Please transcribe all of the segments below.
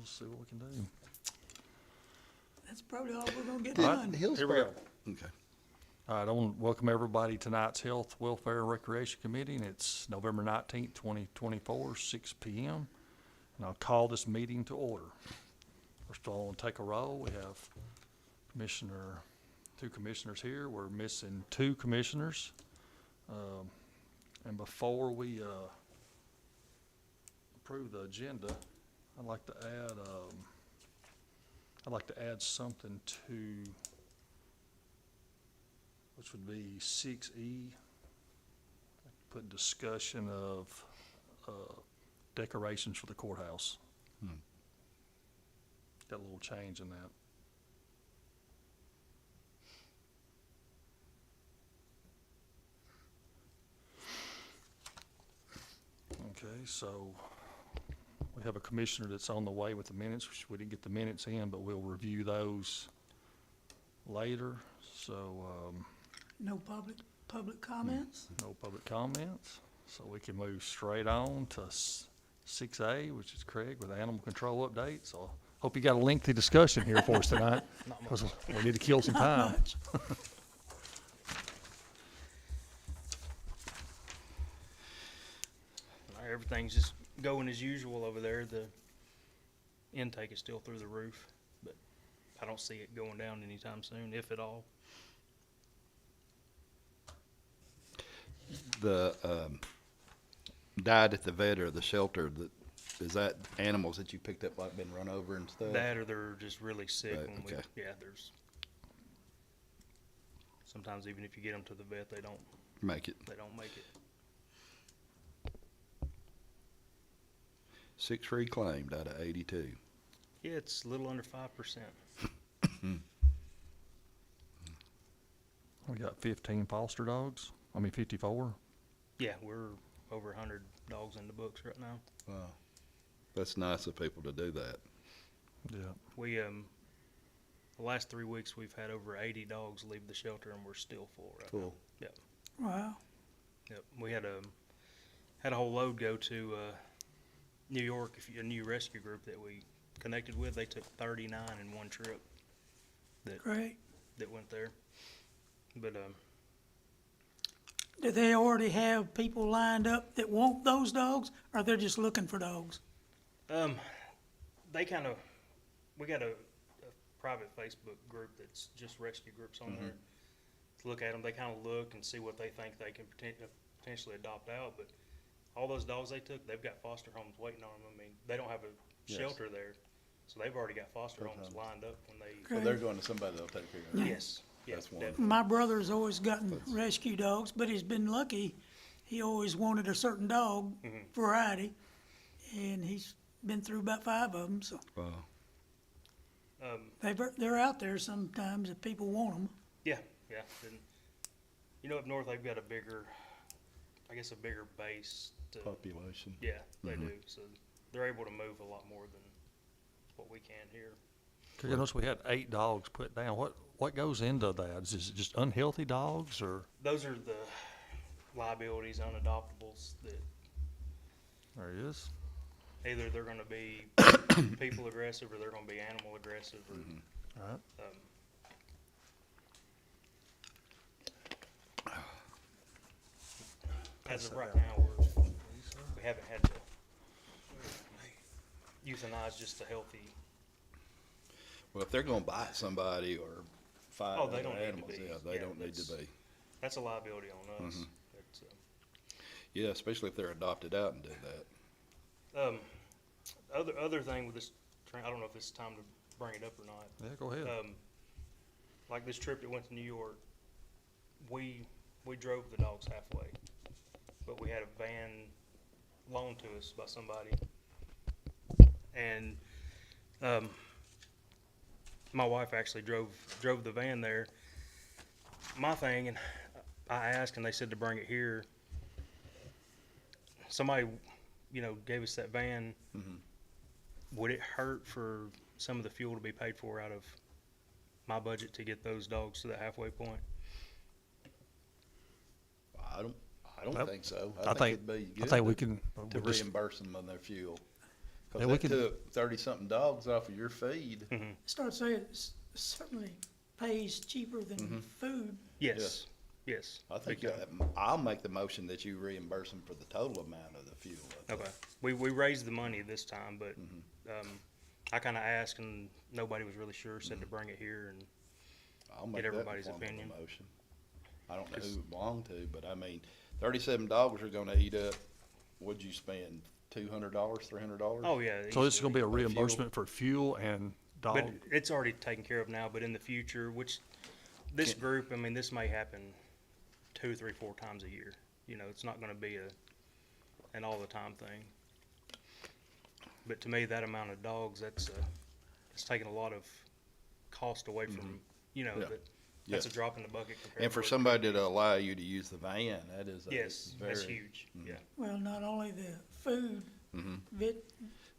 we'll see what we can do. That's probably all we're gonna get All right, done. here we Hillsborough. go. Okay. All right, I want to welcome everybody to tonight's Health, Welfare, and Recreation Committee, and it's November 19th, 2024, 6 p.m. And I'll call this meeting to order. First of all, I want to take a roll. We have two commissioners here. We're missing two commissioners. And before we approve the agenda, I'd like to add something to, which would be 6E. Put discussion of decorations for the courthouse. Got a little change in that. Okay, so we have a commissioner that's on the way with the minutes. We didn't get the minutes in, but we'll review those later. So, No public comments? no public comments. So we can move straight on to 6A, which is Craig with animal control update. So hope you got a lengthy discussion here for us tonight, because we need to kill some Not time. much. Everything's just going as usual over there. The intake is still through the roof, but I don't see it going down anytime soon, if at all. The died at the vet or the shelter, is that animals that you picked up like been run over and stuff? That or they're just really sick. Right, When okay. there's sometimes even if you get them to the vet, they don't Make it. make it. 6 reclaimed out of 82. Yeah, it's a little under 5%. We got 15 foster dogs. 54. Yeah, we're over 100 dogs in the books right now. Wow. That's nice of people to do that. Yeah. We the last 3 weeks we've had over 80 dogs leave the shelter, and we're still full right now. Cool. Yep. Wow. Yep. We had a whole load go to New York. A new rescue group that we connected with, they took 39 in one trip Great. that went there. But Do they already have people lined up that want those dogs, or they're just looking for dogs? they kind of, we got a private Facebook group that's just rescue groups on there. To look at them, they kind of look and see what they think they can potentially adopt out. But all those dogs they took, they've got foster homes waiting on them. They don't have a Yes. shelter there, so they've already got foster Good homes times. lined up when they. Great. So they're going to somebody that'll take care of it. Yes. Yeah, That's wonderful. definitely. My brother's always gotten rescue dogs, but he's been lucky. He always wanted a certain dog variety, and he's been through about 5 of them. So Wow. they're out there sometimes if people want them. Yeah. And, up north they've got a bigger base. Population. Yeah, they do. So they're able to move a lot more than what we can here. Cause you notice we had 8 dogs put down. What goes into that? Is it just unhealthy dogs, or? Those are the liabilities, unadoptables, that There he is. either they're going to be people aggressive or they're going to be animal aggressive. Or, All right. as of right now, we haven't had to euthanize just the healthy. Well, if they're going to bite somebody or fight Oh, they other don't need to animals, be. yeah, they Yeah, don't need to be. That's a liability on us. That's, Yeah, especially if they're adopted out and do that. other thing with this, I don't know if it's time to bring it up or not. Yeah, go ahead. Like this trip that went to New York, we drove the dogs halfway, but we had a van loaned to us by somebody, and my wife actually drove the van there. My thing, and I asked, and they said to bring it here. Somebody, gave us that van. Would it hurt for some of the fuel to be paid for out of my budget to get those dogs to the halfway point? I don't Nope. think so. I think it'd be I good think we can to we'll just- reimburse them on their fuel. Yeah, Cause we that could- took 30-something dogs off of your feed. Start saying it certainly pays cheaper than food. Yes, yes. I think, big time. I'll make the motion that you reimburse them for the total amount of the fuel. Okay, we raised the money this time, but, I kinda asked and nobody was really sure, said to bring it here and, I'll make that in everybody's form of a opinion. motion. I don't know who it belonged to, but I mean, 37 dogs are gonna eat up, what'd you spend, $200, $300? oh yeah. So this is gonna be a For fuel? reimbursement for fuel and dog? But it's already taken care of now, but in the future, which, this group, I mean, this may happen 2, 3, 4 times a year. You know, it's not gonna be an all the time thing. But to me, that amount of dogs, it's taking a lot of cost away from, you know, Yeah. that's a Yes. drop in the bucket compared And to for what it somebody could to allow you to use the van, that is be. a Yes, that's very huge, yeah. Well, not only the food, vet,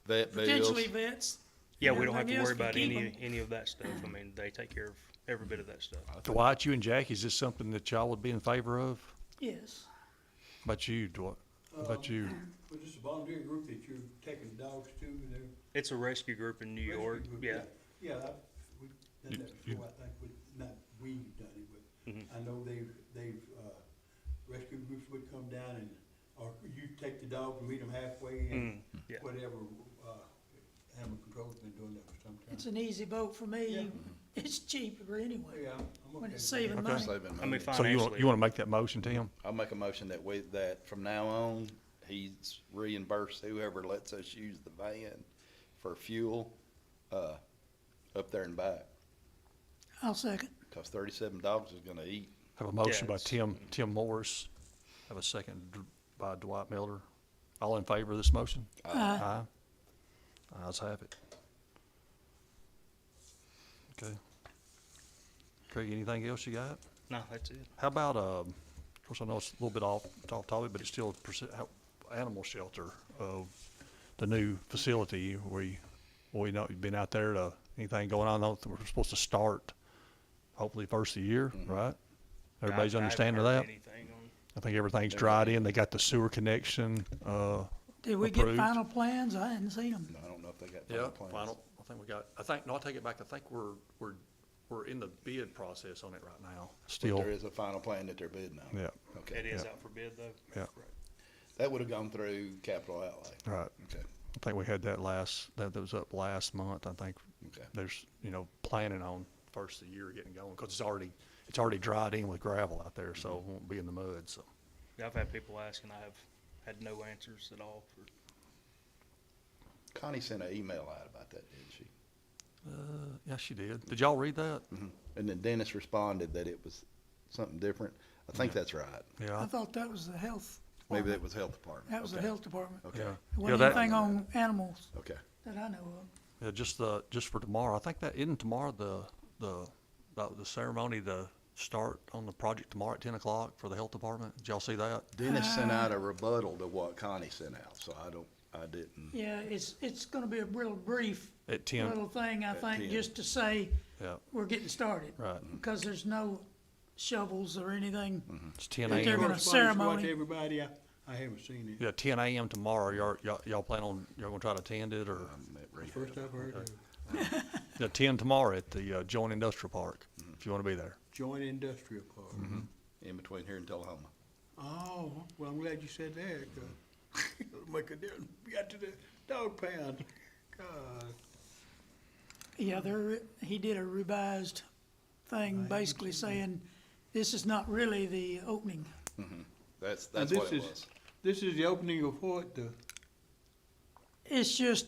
vet bills. potentially vets. Yeah, and we don't have to everything worry else about if you keep any of that stuff. I mean, they take care of every bit of that stuff. Dwight, you and Jackie, is this something that y'all would be in favor of? Yes. About you, Dwight? About you? Was this a volunteer group that you're taking dogs to? They're It's a rescue group in New York, rescue group? yeah. Yeah, we've done that before, I think, not we've done it, but I know rescue groups would come down and, or you take the dogs and meet them halfway and yeah. whatever, animal control's been doing that for some time. It's an easy vote for me. Yeah. It's cheaper anyway, Yeah, I'm when okay. it's saving Okay. money. Saving I mean, money. So financially. you wanna make that motion, Tim? I'll make a motion that from now on, he's reimbursed whoever lets us use the van for fuel, up there and back. I'll second. Cause 37 dogs is gonna eat. Have a motion by it's- Tim Morris. Have a second by Dwight Miller. All in favor of this motion? Aye. Ayes have it. Okay. Craig, anything else you got? No, that's it. How about, of course, I know it's a little bit off topic, but it's still animal shelter of the new facility where you know, you've been out there to, anything going on? I know we're supposed to start hopefully first of the year, right? Everybody's I haven't understanding of heard that? anything on- I think everything's dried in. They got the sewer connection, Did we get Approved. final plans? I hadn't seen them. I don't know if they got yeah, final plans. final. I think we got, no, I take it back. I think we're in the bid process on it right now, But still. there is a final plan that they're bidding on. Yeah, Okay. It is Yeah. out for bid though. yeah, That would've gone through capital outlay. right. Okay, I think we had that that was up last month. I think okay. there's, planning on first of the year getting going, cause it's already dried in with gravel out there, so it won't be in the mud, so. Yeah, I've had people asking, I have had no answers at all for, Connie sent an email out about that, didn't she? Yeah, she did. Did y'all read that? And then Dennis responded that it was something different. I think that's right. I Yeah, thought that was the health. Maybe department. that was health department. That was the Okay. health department. Okay, yeah. There Yeah, wasn't that, anything on animals okay. that I know of. yeah, just for tomorrow. I think that, isn't tomorrow the ceremony to start on the project tomorrow at 10 o'clock for the health department? Did y'all see that? Dennis sent out a rebuttal to what Connie sent out, so I didn't. Yeah, it's gonna be a real brief At 10, little thing, I At think, 10. just to say yeah, we're getting started. right. Because there's no shovels or anything. It's 10 But they're a.m. gonna Correspondence to ceremony. watch everybody, I haven't seen it. Yeah, 10 a.m. tomorrow. Y'all plan on, y'all gonna try to attend it, or? First I've heard of Yeah, 10 tomorrow at the Joint Industrial Park, if you wanna be there. Joint Industrial Park. In between here and Tullahoma. Oh, well, I'm glad you said that, 'cause it'll make a difference. We got to the dog pound. God. Yeah, he did a revised thing, basically saying this is not really the opening. That's Now, what this it is- was. This is the opening of what, It's just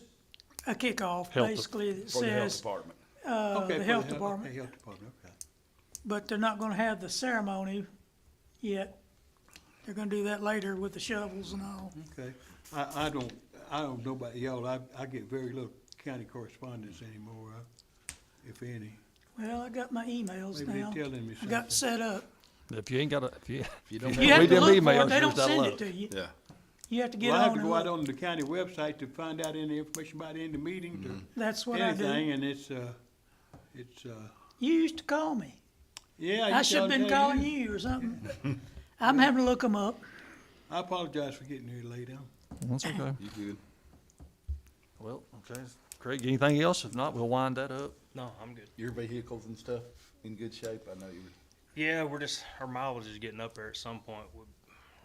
a kickoff, Health de- basically, that For the health says, department. okay, the for health department. Okay, health department, okay. But they're not gonna have the ceremony yet. They're gonna do that later with the shovels and all. Okay, I don't know about y'all, I get very little county correspondence anymore, if any. Well, I got my emails Maybe now. they're telling me I got something. set up. If you ain't got If you don't You have, have Read to them look for emails, it. They don't here's that send look. it to you. yeah, You have to get Well, I have on to and go out look. on the county website to find out any information about any meetings or That's what I anything, do. and it's, You used to call me. yeah. I you should've tell been me. calling you or something. I'm having to look them up. I apologize for getting here late on. That's okay. you good. Well, okay. Craig, anything else? If not, we'll wind that up. No, I'm good. Your vehicles and stuff in good shape? I know you, Yeah, our mileage is getting up there at some point. We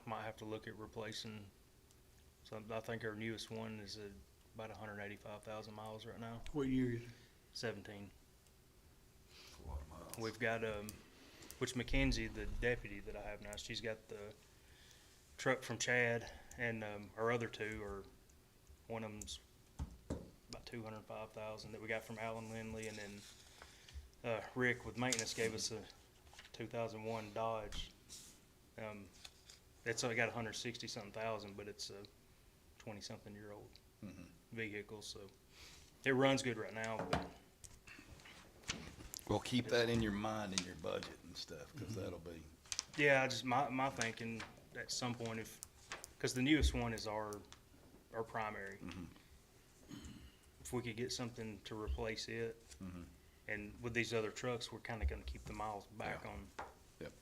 might have to look at replacing some. I think our newest one is about 185,000 miles right now. What year is it? 17. We've got, which Mackenzie, the deputy that I have now, she's got the truck from Chad, and our other two are, one of them's about 205,000 that we got from Alan Lindley, and then Rick with maintenance gave us a 2001 Dodge. It's only got 160-something thousand, but it's a 20-something-year-old vehicle, so it runs good right now. But well, keep that in your mind in your budget and stuff, because that'll be, yeah, I just my thinking at some point, because the newest one is our primary. If we could get something to replace it, and with these other trucks, we're kind of going to keep the miles back Yeah. on. yep.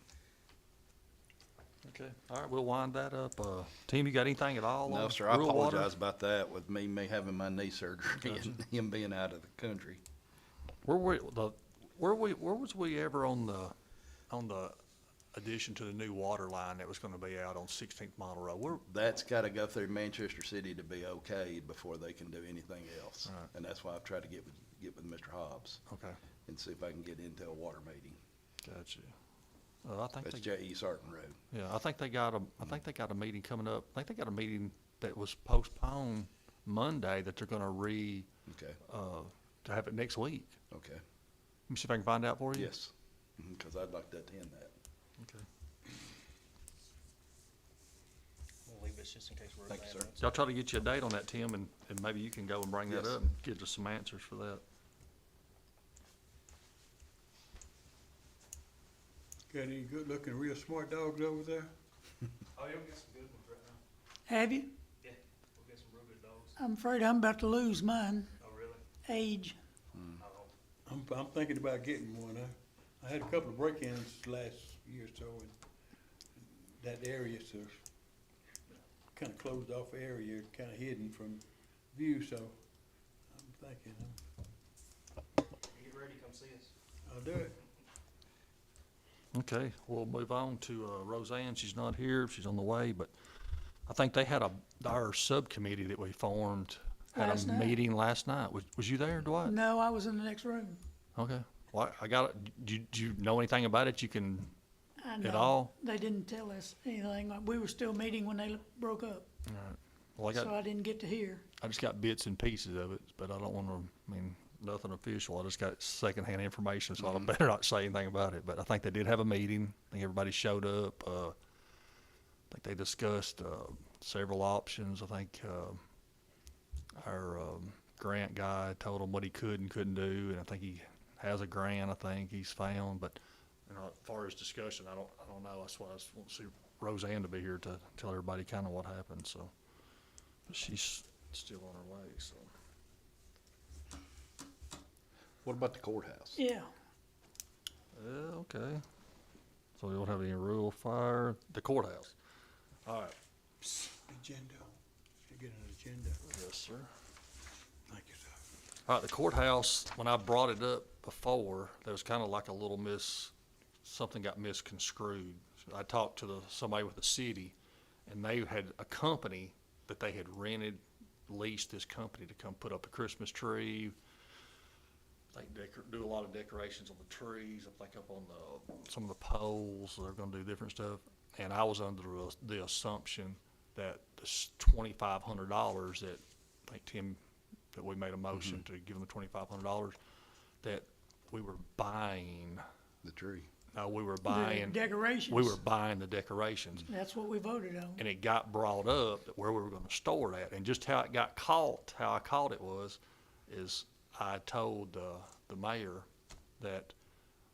Okay. All right, we'll wind that up. Team, you got anything at all? No, on sir, I rural water? apologize about that with me having my knee surgery and him being out of the country. Where was we ever on the addition to the new water line that was gonna be out on 16th Model Road? That's gotta go through Manchester City to be okayed before they can do anything else. Right. And that's why I've tried to get with Mr. Hobbs Okay, and see if I can get into a water meeting. gotcha. I think That's they, J.E. Sarton Road. yeah, I think they got a meeting coming up. I think they got a meeting that was postponed Monday that they're gonna Okay, to have it next week. okay. Let me see if I can find out for you. Yes, because I'd like to attend that. Okay. We'll leave this just in case we're. Thank you, sir. Y'all try to get you a date on that, Tim, and maybe you can go and bring that Yes. up and get us some answers for that. Got any good-looking, real smart dogs over there? Oh, yeah, we'll get some good ones right now. Have you? Yeah, we'll get some real good dogs. I'm afraid I'm about to lose mine. Oh, really? Age. Oh, I'm thinking about getting one. I had a couple of break-ins last year or so in that area, so kind of closed off area, kind of hidden from view, so I'm thinking get ready, come see us. I'll do it. Okay, we'll move on to Roseanne. She's not here. She's on the way, but I think they had our subcommittee that we formed had Last a night. meeting last night. Was you there, Dwight? No, I was in the next room. Okay. Well, I got it. Do you know anything about it? You can, I at know. all? They didn't tell us anything. We were still meeting when they broke up, All right. Well, so I didn't get to hear. I just got bits and pieces of it, but I don't want to, I mean, nothing official. I just got secondhand information, so I better not say anything about it. But I think they did have a meeting. I think everybody showed up. I think they discussed several options. I think our grant guy told them what he could and couldn't do, and I think he has a grant. I think he's found, but you know, as far as discussion, I don't know. That's why I just want to see Roseanne to be here to tell everybody kind of what happened. So, but she's still on her way. So. What about the courthouse? Yeah. Okay. So we don't have any rural fire, the courthouse. All right. Agenda. You get an agenda. Yes, sir. Thank you, sir. All right, the courthouse, when I brought it up before, there was kind of like a little something got misconstrued. So I talked to somebody with the city, and they had a company that they had leased this company to come put up a Christmas tree. They do a lot of decorations on the trees, I think up on some of the poles. They're gonna do different stuff. And I was under the assumption that this $2,500 that, I think, Tim, that we made a motion to give them the $2,500, that we were buying, The tree. no, we were The buying, decorations. we were buying the decorations. That's what we voted on. And it got brought up that where we were gonna store that, and just how it got caught, how I caught it is I told the mayor that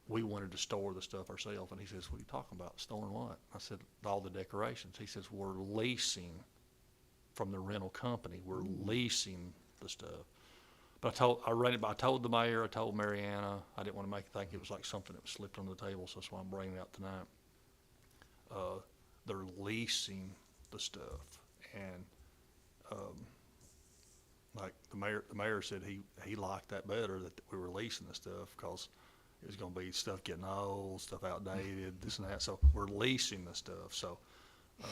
we wanted to store the stuff ourselves, and he says, "What are you talking about? Storing what?" I said, "All the decorations." He says, "We're leasing from the rental company. We're leasing the stuff." But I told the mayor, I told Mariana, I didn't want to make it think it was like something that was slipped under the table, so that's why I'm bringing it out tonight. They're leasing the stuff, and like the mayor said he liked that better, that we were leasing the stuff, because it was gonna be stuff getting old, stuff outdated, this and that, so we're leasing the stuff, so, I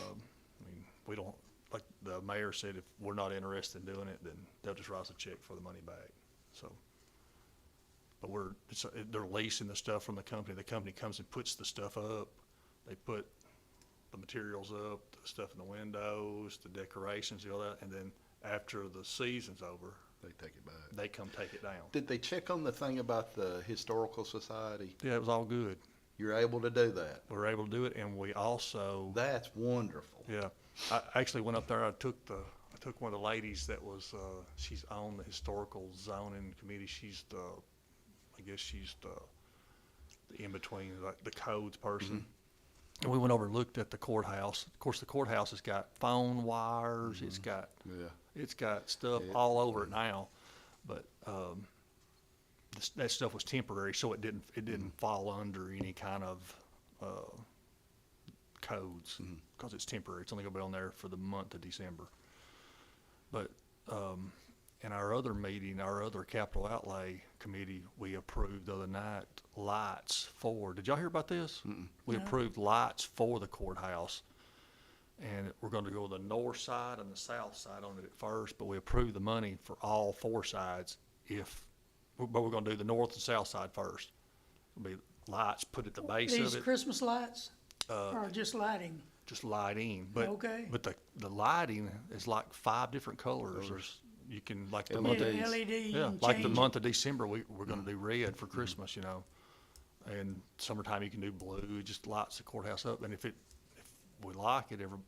mean, we don't, like the mayor said, if we're not interested in doing it, then they'll just write us a check for the money back, so. But they're leasing the stuff from the company comes and puts the stuff up, they put the materials up, the stuff in the windows, the decorations, all that, and then after the season's over, They take it back. they come take it down. Did they check on the thing about the Historical Society? Yeah, it was all good. You're able to do that? We were able to do it, and we also, That's wonderful. yeah, I actually went up there, I took one of the ladies that was, she's on the historical zoning committee, I guess she's the in-between, like the codes person. And we went over and looked at the courthouse. Of course, the courthouse has got phone wires, it's got stuff Yeah. all over it now, but, that stuff was temporary, so it didn't fall under any kind of, codes, because it's temporary, it's only gonna be on there for the month of December. But, in our other meeting, our other capital outlay committee, we approved the other night lights did y'all hear about this? We No. approved lights for the courthouse, and we're gonna go the north side and the south side on it at first, but we approved the money for all four sides but we're gonna do the north and south side first. It'll be lights put at the base of These it, Christmas lights, or just lighting? just lighting, but, Okay. but the lighting is like 5 different colors. You can, like the Yeah, month Yeah, of, LED yeah, and like the change. month of December, we're gonna do red for Christmas, you know. And summertime you can do blue, it just lights the courthouse up, and if we like it, every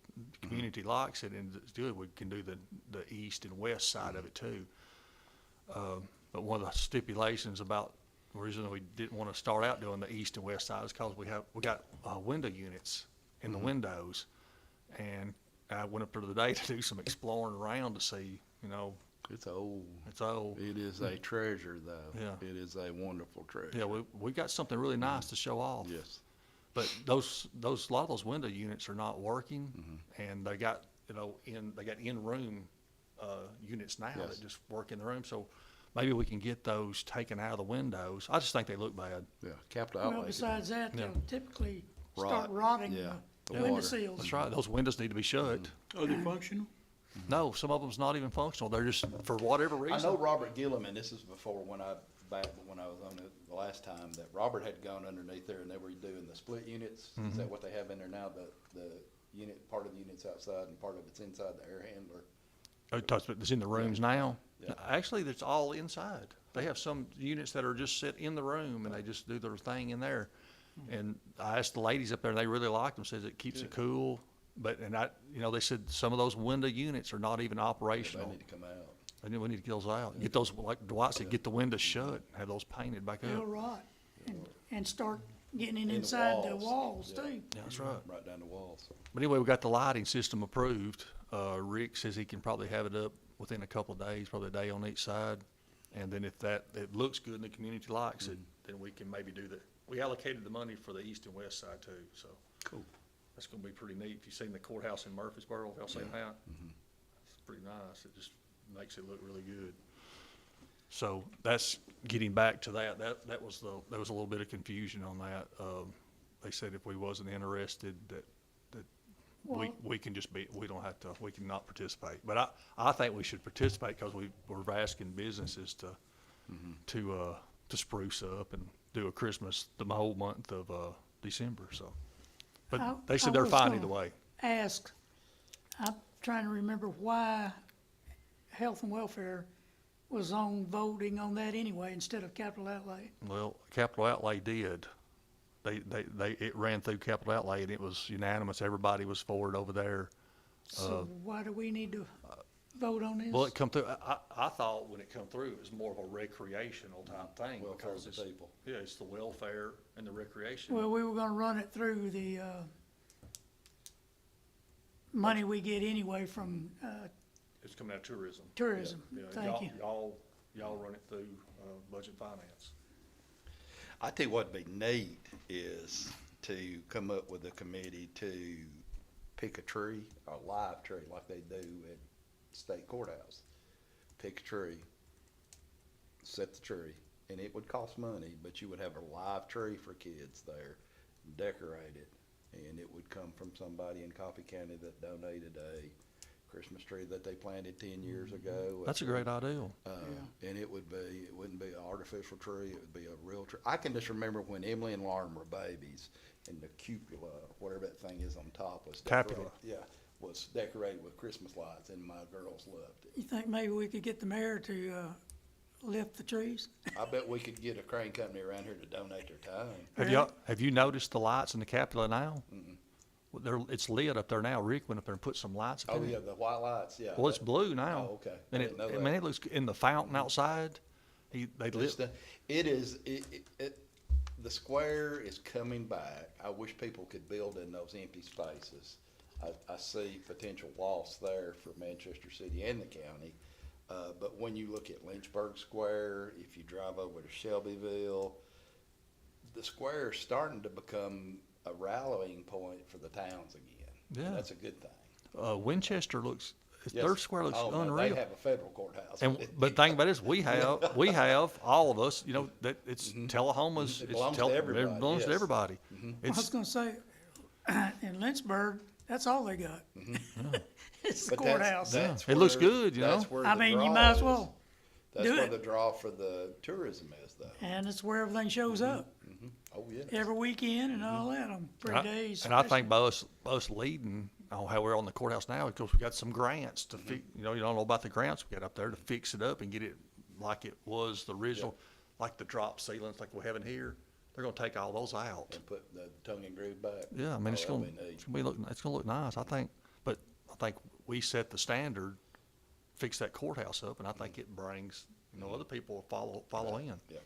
community likes it and it's good, we can do the east and west side of it too. But one of the stipulations about the reason we didn't wanna start out doing the east and west side is cause we got, window units in the windows. And I went up there today to do some exploring around to see, you know, It's old. it's old. It is a treasure, though. Yeah. It is a wonderful treasure. Yeah, we got something really nice to show off. Yes. But a lot of those window units are not working, and they got, they got in-room, units now Yes. that just work in the room, so maybe we can get those taken out of the windows. I just think they look bad. Yeah, capital Well, outlay. besides that, Yeah. they'll typically start Rot, rotting yeah, the the window water. sills. That's right, those windows need to be shut. Are they functional? No, some of them's not even functional, they're just, for whatever I reason. know Robert Gillum, and this is before when I was on it the last time, that Robert had gone underneath there and they were doing the split units. Is that what they have in there now? The unit, part of the unit's outside and part of it's inside the air handler? Oh, it's in the rooms now? Yeah. Actually, it's all inside. They have some units that are just sit in the room and they just do their thing in there. And I asked the ladies up there, and they really liked them, says it keeps it cool. But, they said some of those window units are not even They operational. need to come out. We need to get those out. Get those, like Dwight said, get the windows shut, have those painted back They'll up. rot and start getting it the inside the walls, walls yeah. too. Yeah, that's right. Right down the walls. But anyway, we got the lighting system approved. Rick says he can probably have it up within a couple of days, probably a day on each side. And then if it looks good and the community likes it, then we can maybe do that. We allocated the money for the east and west side too, so. Cool. That's gonna be pretty neat. If you've seen the courthouse in Murfreesboro, have y'all seen that? It's pretty nice. It just makes it look really good. So that's getting back to that. There was a little bit of confusion on that. They said if we wasn't interested, that Well- we can just we don't have to, we can not participate. But I think we should participate because we're asking businesses to spruce up and do a Christmas the whole month of, December, so. But they said they're was fine gonna either way. Ask, I'm trying to remember why health and welfare was on voting on that anyway instead of capital outlay. Well, capital outlay did. It ran through capital outlay and it was unanimous. Everybody was for it over there. So why do we need to vote on this? Well, it come through, I thought when it come through, it was more of a recreational type thing. Welfare of because the it's people. Yeah, it's the welfare and the recreation. Well, we were gonna run it through the, money we get anyway from, It's coming out of tourism. tourism. Yeah, Thank you. Y'all run it through, budget finance. I tell you what'd be neat is to come up with a committee to pick a tree, a live tree like they do at state courthouse. pick a tree, set the tree, and it would cost money, but you would have a live tree for kids there, decorate it, and it would come from somebody in Coffee County that donated a Christmas tree that they planted 10 years ago. That's a great idea. And it wouldn't be an artificial tree, it would be a real tree. I can just remember when Emily and Lauren were babies, and the cupola, whatever that thing is on top, was decorated. Capula. Yeah, was decorated with Christmas lights, and my girls loved it. You think maybe we could get the mayor to, lift the trees? I bet we could get a crane company around here to donate their time. Have you noticed the lights in the Capitol now? Well, it's lit up there now. Rick went up there and put some lights up Oh, in yeah, it. the white lights, yeah. Well, it's blue now. Oh, okay. I And didn't know I that. mean, it looks, in the fountain outside, they lit. The square is coming back. I wish people could build in those empty spaces. I see potential loss there for Manchester City and the county. But when you look at Lynchburg Square, if you drive over to Shelbyville, the square is starting to become a rallying point for the towns again. Yeah. And that's a good thing. Winchester looks, Yes. their square looks Oh, no, unreal. They have a federal courthouse. But the thing about it is, we have, all of us, you know, that it's Tullahoma's. It belongs to everybody, It belongs to yes. everybody. I was It's, gonna say, in Lynchburg, that's all they got. It's the But that's- courthouse. that's It looks where- good, you know? that's where I the mean, you draw might as is. well That's do where it. the draw for the tourism is, though. And it's where everything shows up, Oh, yeah. every weekend and all that on pretty days. and I think by us leading on how we're on the courthouse now, because we got some grants to fix, you know, you don't know about the grants we got up there to fix it up and get it like it was the original, like the drop ceilings like we have in here. They're gonna take all those out. And put the tongue and groove back. Yeah, I mean, Oh, that'll be neat. it's gonna look nice, I think, but I think we set the standard, fix that courthouse up, and I think it brings, you know, other people will follow in. Yeah.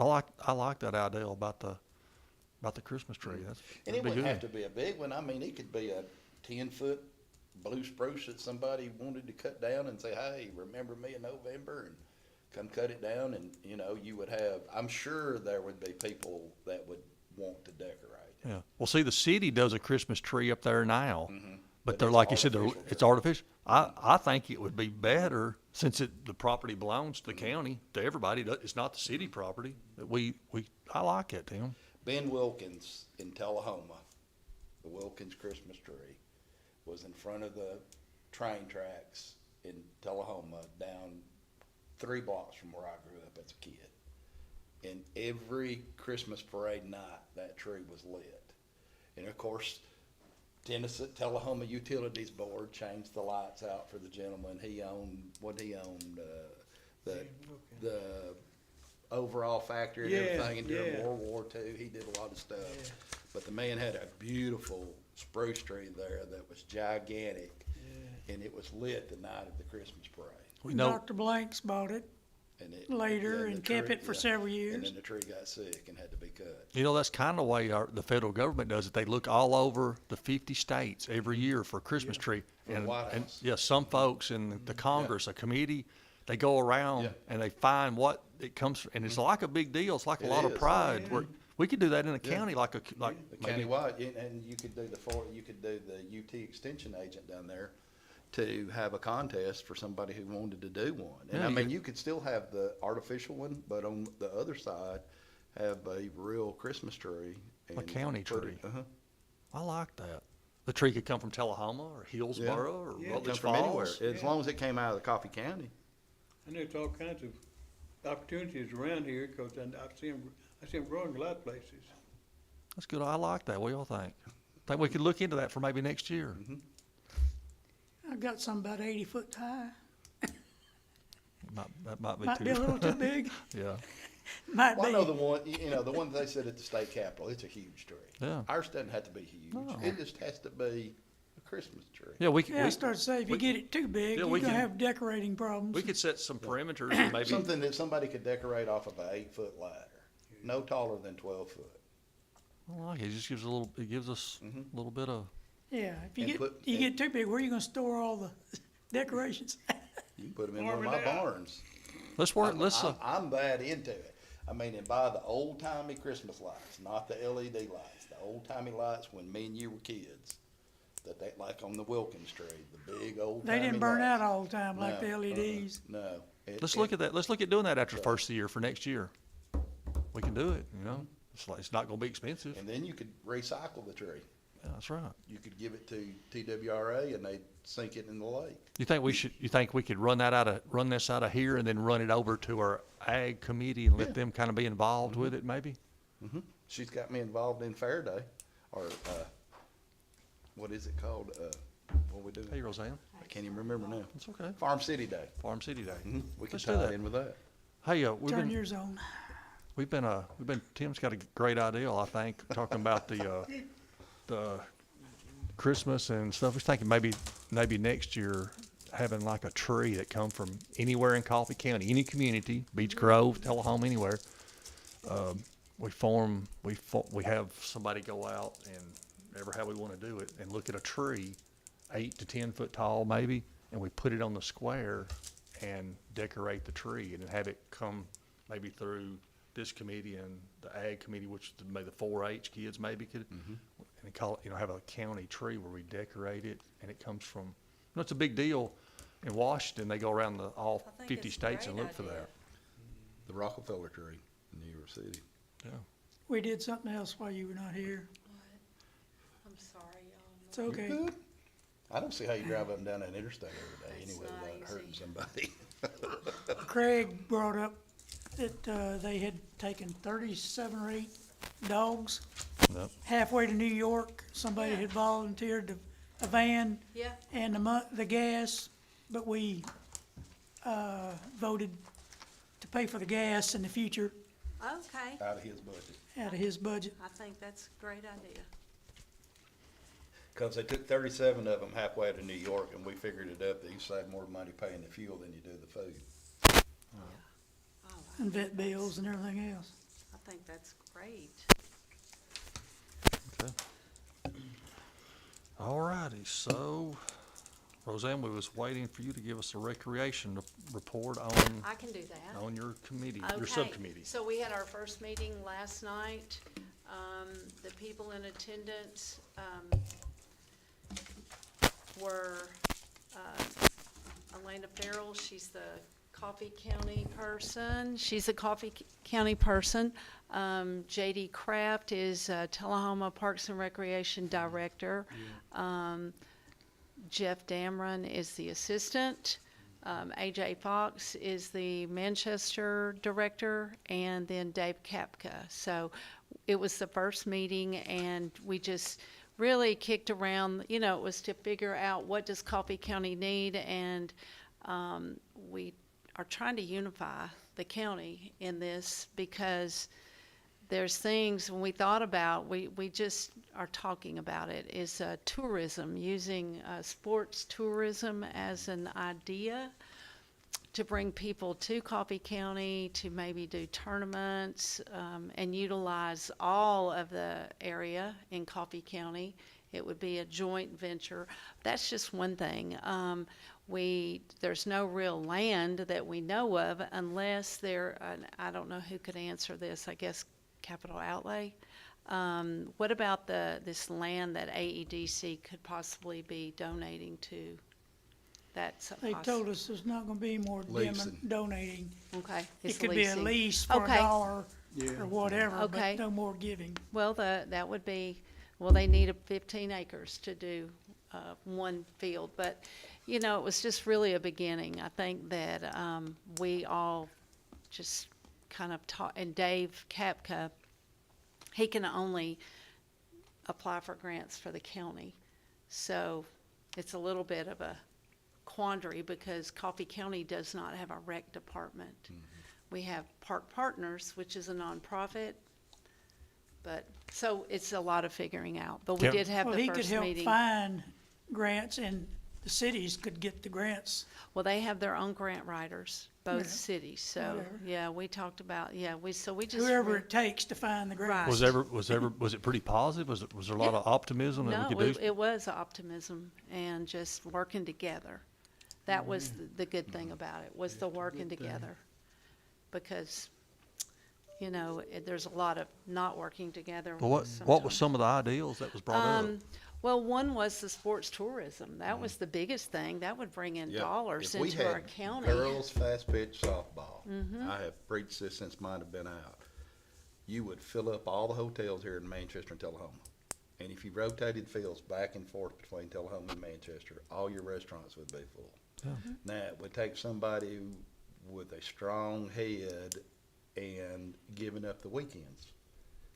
I like that idea about the Christmas tree. And That'd it be wouldn't have good. to be a big one. I mean, it could be a 10-foot blue spruce that somebody wanted to cut down and say, hey, remember me in November, and come cut it down. And, you know, you would have, I'm sure there would be people that would want to decorate. Yeah. Well, see, the city does a Christmas tree up there now, but But they're it's like you said, artificial it's tree. artificial. I think it would be better since the property belongs to the county, to everybody. It's not the city property. That I like it, Tim. Ben Wilkins in Tullahoma, the Wilkins Christmas tree, was in front of the train tracks in Tullahoma down 3 blocks from where I grew up as a kid. And every Christmas parade night, that tree was lit. And of course, Tullahoma Utilities Board changed the lights out for the gentleman. He owned, the overall factory and Yeah, everything, and during yeah. World War II, he did a lot of stuff. But the man had a beautiful spruce tree there that was gigantic, and it was lit the night of the Christmas parade. We know, Dr. Blanks bought it And it, later and the and kept tree- it for yeah. several And years. then the tree got sick and had to be cut. you know, that's kind of the way the federal government does it. They look all over the 50 states every year for a Christmas tree. For the White And, House. yeah, some folks in the Congress, a committee, they go around Yeah. and they find what it comes, and it's like a big deal. It's like a It lot of is. pride. We could do that in a Yeah. county, like The maybe. countywide, and you could do the UT extension agent down there to have a contest for somebody who wanted to do one. And Yeah, I you mean, could- you could still have the artificial one, but on the other side, have a real Christmas tree. A county put tree. it- Uh-huh. I like that. The tree could come from Tullahoma or Hillsboro or Yeah. Come Rutledge from anywhere, Falls. as long as it came out of the Coffee County. And there's all kinds of opportunities around here, because I see them growing a lot of places. That's good. I like that. What do y'all think? Think we could look into that for maybe next year? I got some about 80 foot high. That might be Might be a too. little too big. Yeah. Might Well, I know the be. one, the one they said at the state capitol, it's a huge tree. Yeah. Ours doesn't have to be huge. No. It just has to be a Christmas tree. Yeah, we could. Yeah, I started to say, if you we- get it too big, yeah, you're we gonna can- have decorating problems. We could set some perimeters and maybe. Something that somebody could decorate off of an 8-foot ladder, no taller than 12 foot. I like it. It just gives a little. It gives us a little bit of. Yeah, if you And get, put- you get too big, where are you gonna store all the decorations? You can put them in one of Farm my it out. barns. Let's work. Let's. I'm that into it. I mean, and buy the old timey Christmas lights, not the LED lights, the old timey lights when me and you were kids. like on the Wilkins tree, the big old. They didn't burn out all the time like the No, LEDs. No. Let's look at that. Let's look at doing that after the first of the year for next year. We can do it, you know? It's not gonna be expensive. And then you could recycle the tree. Yeah, that's right. You could give it to TWRA and they'd sink it in the lake. You think we could run this out of here and then run it over to our ag committee and let Yeah. them kind of be involved with it maybe? She's got me involved in Fair Day, or, what is it called? What we do? Hey, Roseanne, I can't even remember now. it's okay. Farm City Day. Farm City Day. We could Let's do tie that. it in with that. Hey, Turn yours on. Tim's got a great idea, I think, talking about the Christmas and stuff. We're thinking maybe next year having like a tree that come from anywhere in Coffee County, any community, Beach Grove, Tullahoma, anywhere. We have somebody go out and ever how we want to do it and look at a tree, 8 to 10 foot tall maybe, and we put it on the square and decorate the tree and then have it come maybe through this committee and the ag committee, which is maybe the 4-H kids maybe could, and call it, have a county tree where we decorate it and it comes from, it's a big deal. In Washington, they go around all I think 50 it's a states and great look for idea. that. The Rockefeller tree in New York City. Yeah. We did something else while you were not here. What? I'm sorry, y'all. It's okay. Good. I don't see how you drive up and down that interstate every day It's anyway not without hurting easy. somebody. Craig brought up that they had taken 37 or 8 dogs Yep. halfway to New York. Somebody Yeah. had volunteered a van Yeah, and the gas, but we voted to pay for the gas in the future okay. Out of his budget. out of his budget. I think that's a great idea. Cause they took 37 of them halfway to New York and we figured it up that you save more money paying the fuel than you do the food. Oh, And vet bills and everything else. I think that's great. Okay. All righty, so Roseanne, we was waiting for you to give us a recreation report I can do that. on your committee, your Okay, subcommittee. so we had our first meeting last night. The people in attendance, were, Elena Farrell, she's the Coffee County person. She's a Coffee County person. J.D. Kraft is Tullahoma Parks and Recreation Director. Jeff Damron is the assistant. A.J. Fox is the Manchester director, and then Dave Kapka. So it was the first meeting, and we just really kicked around, it was to figure out what does Coffee County need, and we are trying to unify the county in this because there's things when we thought about, we just are talking about it, is tourism, using sports tourism as an idea to bring people to Coffee County to maybe do tournaments and utilize all of the area in Coffee County. It would be a joint venture. That's just one thing. There's no real land that we know of unless I don't know who could answer this, I guess capital outlay. What about this land that AEDC could possibly be donating to? That's They told us there's not gonna be more Leasing. donating. Okay. It it's could be a leasing. lease for Okay. $1 Yeah. or whatever, Okay. but no more giving. Well, that would be, they need 15 acres to do one field, but, it was just really a beginning. I think that we all just kind of and Dave Kapka, he can only apply for grants for the county. So it's a little bit of a quandary because Coffee County does not have a rec department. We have Park Partners, which is a nonprofit, but, so it's a lot of figuring out. But we Yep. did have Well, the he could first help meeting. find grants and the cities could get the grants. Well, they have their own grant writers, both Yeah. cities. So, Whatever. yeah, we talked about, we just. Whoever it takes to find the grants. Was it pretty positive? Was there a lot of optimism that No, we could do? it was optimism and just working together. That was the good thing about it, was the working together. Because, there's a lot of not working together. Well, what was some of the ideals that was brought up? Well, one was the sports tourism. That was the biggest thing. That would bring in Yeah, dollars if we into our had county. Girls fast pitch softball. I have preached this since mine have been out. You would fill up all the hotels here in Manchester and Tullahoma. And if you rotated fields back and forth between Tullahoma and Manchester, all your restaurants would be full. Yeah. Now, it would take somebody with a strong head and giving up the weekends.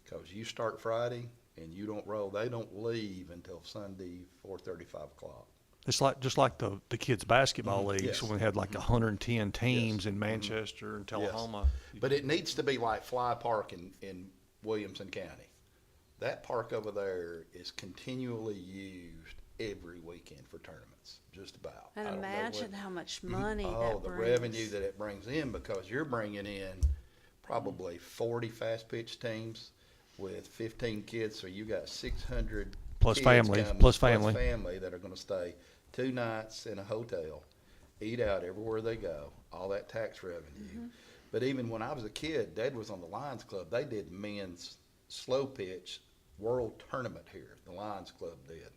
Because you start Friday and you don't roll, they don't leave until Sunday, 4:30, 5 o'clock. It's like, just like the kids' basketball leagues, Yes. when we had like 110 teams in Manchester and Yes. Tullahoma. But it needs to be like Fly Park in Williamson County. That park over there is continually used every weekend for tournaments, just about. And I don't know imagine what- how much money Oh, that the brings. revenue that it brings in, because you're bringing in probably 40 fast pitch teams with 15 kids, so you got 600 Plus kids family, coming, plus family. family that are gonna stay 2 nights in a hotel, eat out everywhere they go, all that tax revenue. But even when I was a kid, Dad was on the Lions Club. They did men's slow pitch world tournament here. The Lions Club did.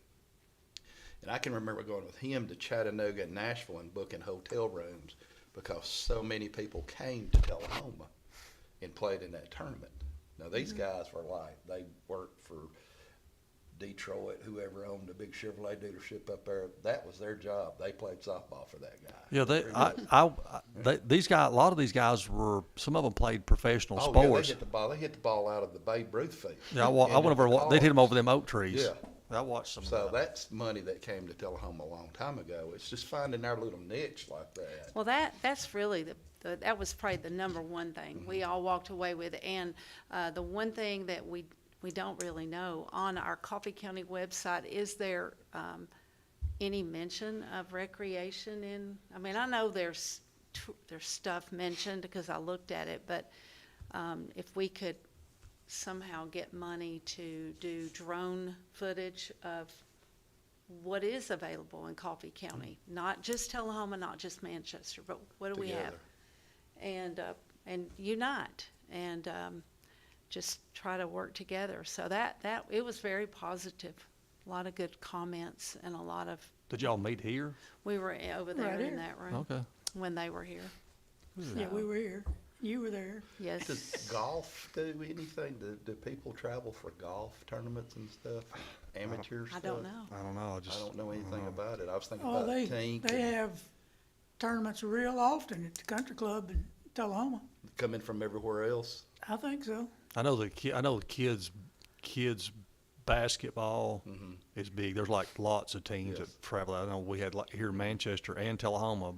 And I can remember going with him to Chattanooga and Nashville and booking hotel rooms because so many people came to Tullahoma and played in that tournament. Now, these guys were like, they worked for Detroit, whoever owned a big Chevrolet dealership up there. That was their job. They played softball for that guy. Yeah, these guys, a lot of these guys were, some of them played professional Oh, yeah, sports. they hit the ball out of the Babe Ruth field. Yeah, I went over, they'd hit them over them oak trees. Yeah. I watched some of So that. that's money that came to Tullahoma a long time ago. It's just finding our little niche like that. Well, that's really that was probably the number one thing we all walked away with. And the one thing that we don't really know, on our Coffee County website, is there any mention of recreation in? I mean, I know there's stuff mentioned because I looked at it, but if we could somehow get money to do drone footage of what is available in Coffee County, not just Tullahoma, not just Manchester, but what do we have? And unite and just try to work together. So that it was very positive. A lot of good comments and a lot of. Did y'all meet here? We were over there Right in here. that room Okay. when they were here. Yeah, we were here. You were there. Yes. Does golf do anything? Do people travel for golf tournaments and stuff? Amateur stuff? I don't know. I don't know. I don't know anything about it. I was thinking Oh, about they Tink have tournaments real often at the country club in Tullahoma. coming from everywhere else. I think so. I know the kids basketball is big. There's like lots of teams Yes. that travel. I know we had like here in Manchester and Tullahoma,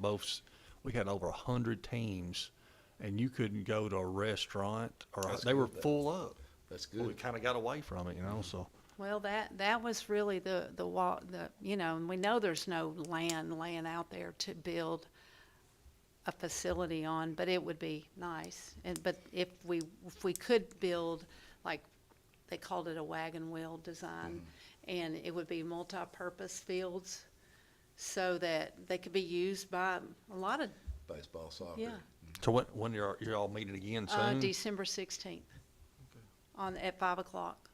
we had over 100 teams, and you couldn't go to a restaurant or That's they were good, though. full up. That's We good. kind of got away from it, so. Well, that was really the and we know there's no land laying out there to build a facility on, but it would be nice. But if we could build, like they called it a wagon wheel design, and it would be multi-purpose fields so that they could be used by a lot of, Baseball, soccer. yeah. So when you're all meeting again soon? December 16th at 5 o'clock.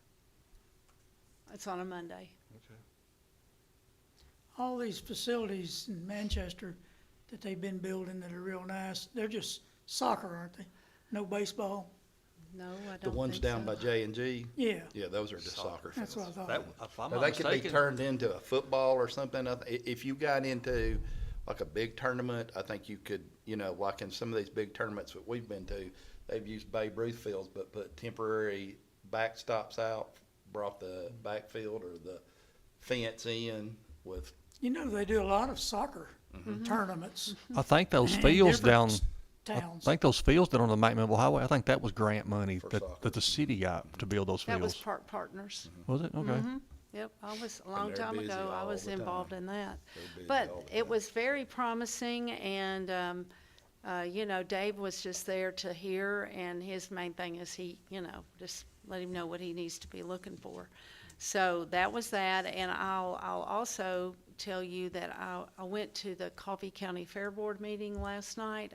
It's on a Monday. All these facilities in Manchester that they've been building that are real nice, they're just soccer, aren't they? No baseball? No, I don't The ones think down so. by J&G, Yeah, yeah, those are just soccer that's what I fields. thought. That, if I'm Now, not they could be mistaken, turned into a football or something. If you got into like a big tournament, I think you could, like in some of these big tournaments that we've been to, they've used Babe Ruth fields, but put temporary backstops out, brought the backfield or the fence in with. They do a lot of soccer tournaments I think those in fields down, different I towns. think those fields down on the McMinnville Highway, I think that was grant money For that soccer. the city got to build those That was fields. Park Partners. Was it? Okay. Yep, I was, a long they're time busy ago, I all was the time. involved in that. They're busy But all the it time. was very promising, and, Dave was just there to hear, and his main thing is just let him know what he needs to be looking for. So that was that, and I'll also tell you that I went to the Coffee County Fair Board meeting last night.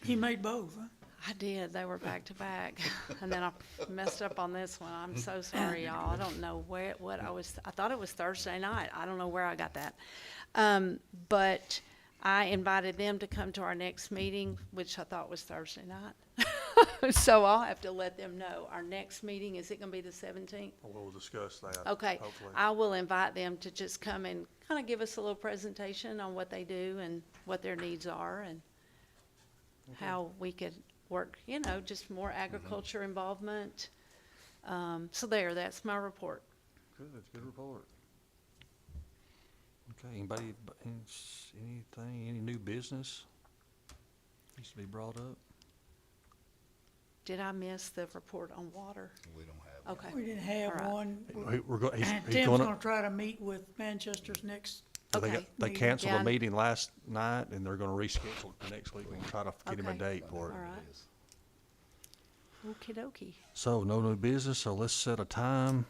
He made both, huh? I did. They were back to back. And then I messed up on this one. I'm so sorry, y'all. I don't know I thought it was Thursday night. I don't know where I got that. But I invited them to come to our next meeting, which I thought was Thursday night. So I'll have to let them know. Our next meeting, is it gonna be the 17th? We'll discuss that. Okay, Hopefully. I will invite them to just come and kind of give us a little presentation on what they do and what their needs are and how we could work, just more agriculture involvement. So that's my report. Good report. Okay, anybody, anything, any new business needs to be brought up? Did I miss the report on water? We don't have. Okay, We didn't have All right. one. We're going, he's Tim's gonna, gonna try to meet with Manchester's next, okay. they meeting. canceled Yeah, a I- meeting last night and they're gonna reschedule it for next week. We'll try to get him a Okay. date for it. All right. Okey dokey. So, no new business, so let's set a time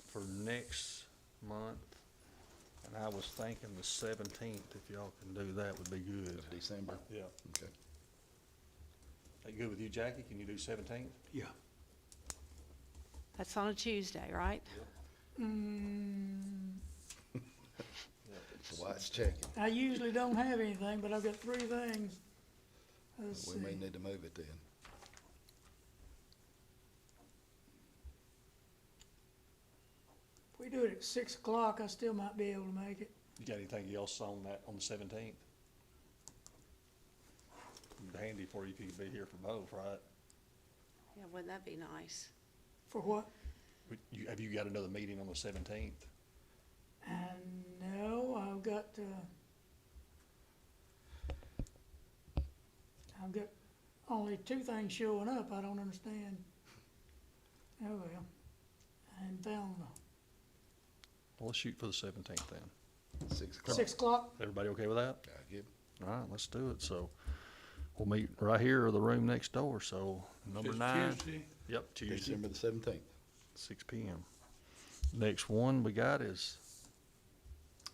for next month. And I was thinking the 17th, if y'all can do that, would be good. December, Yeah. okay. That good with you, Jackie? Can you do 17th? Yeah. That's on a Tuesday, right? So why it's checking, I usually don't have anything, but I've got 3 things. Let's we see. may need to move it then. If we do it at 6 o'clock, I still might be able to make it. You got anything else on that, on the 17th? Handy for you if you could be here for both, right? Yeah, wouldn't that be nice? For what? Have you got another meeting on the 17th? No, I've got only 2 things showing up. I don't understand. Oh, well. I hadn't found Well, let's shoot for the 17th then. 6 o'clock. 6 o'clock. Everybody okay with that? Good. All right, let's do it. So we'll meet right here or the room next door. So number Just 9. Tuesday. Yep, Tuesday, December the 17th. 6 p.m. Next one we got is,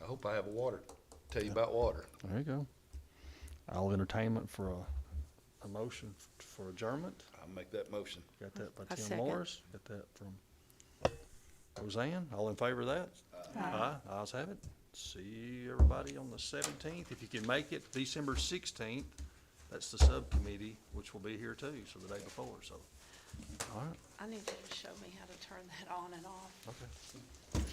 I hope I have a water, tell you about water. there you go. I'll entertainment for a motion for adjournment. I'll make that motion. Got that by I Tim second. Morris. Got that from Roseanne. All in favor of that? Aye. Ayes have it. See everybody on the 17th. If you can make it, December 16th, that's the subcommittee, which will be here too, so the day before, so. All right, I need you to show me how to turn that on and off. okay.